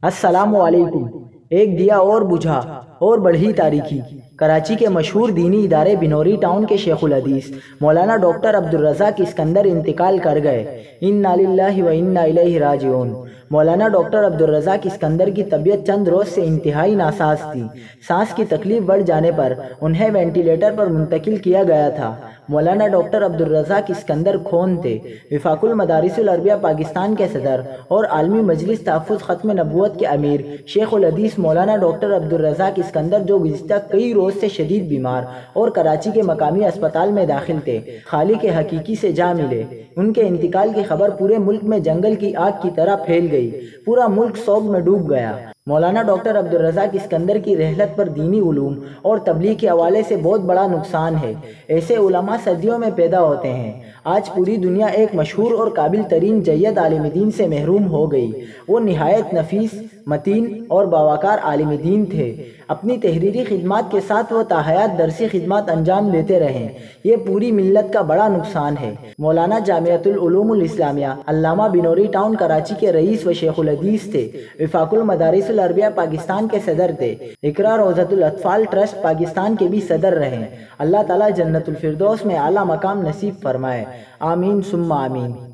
السلام علیکم۔ ایک دیا اور بجھا اور بڑھی تاریکی۔ کراچی کے مشہور دینی ادارے بنوری ٹاؤن کے شیخ الحدیث مولانا ڈاکٹر عبدالرزاق اسکندر انتقال کر گئے۔ انا للہ و انا الیہ راجعون۔ مولانا ڈاکٹر عبدالرزاق اسکندر کی طبیعت چند روز سے انتہائی ناساز تھی۔ سانس کی تکلیف بڑھ جانے پر انہیں وینٹیلیٹر پر منتقل کیا گیا تھا۔ مولانا ڈاکٹر عبدالرزاق اسکندر کون تھے؟ وفاق المدارس العربیہ پاکستان کے صدر اور عالمی مجلس تحفظ ختم نبوت کے امیر شیخ الحدیث مولانا ڈاکٹر عبدالرزاق اسکندر، جو گزشتہ کئی روز سے شدید بیمار اور کراچی کے مقامی اسپتال میں داخل تھے، خالق حقیقی سے جا ملے۔ ان کے انتقال کی خبر پورے ملک میں جنگل کی آگ کی طرح پھیل گئی۔ پورا ملک سوگ میں ڈوب گیا۔ مولانا ڈاکٹر عبدالرزاق اسکندر کی رحلت پر دینی علوم اور تبلیغ کے حوالے سے بہت بڑا نقصان ہے۔ ایسے علماء صدیوں میں پیدا ہوتے ہیں۔ آج پوری دنیا ایک مشہور اور قابل ترین جید عالم دین سے محروم ہو گئی۔ وہ نہایت نفیس، متین اور باوقار عالم دین تھے۔ اپنی تحریری خدمات کے ساتھ وہ تاحیات درسی خدمات انجام دیتے رہے۔ یہ پوری ملت کا بڑا نقصان ہے۔ مولانا جامعۃ العلوم الاسلامیہ علامہ بنوری ٹاؤن کراچی کے رئیس و شیخ الحدیث تھے۔ وفاق المدارس العربیہ پاکستان کے صدر تھے۔ اقرا روضۃ الاطفال ٹرسٹ پاکستان کے بھی صدر رہے۔ اللہ تعالیٰ جنت الفردوس میں اعلیٰ مقام نصیب فرمائے۔ آمین ثم آمین۔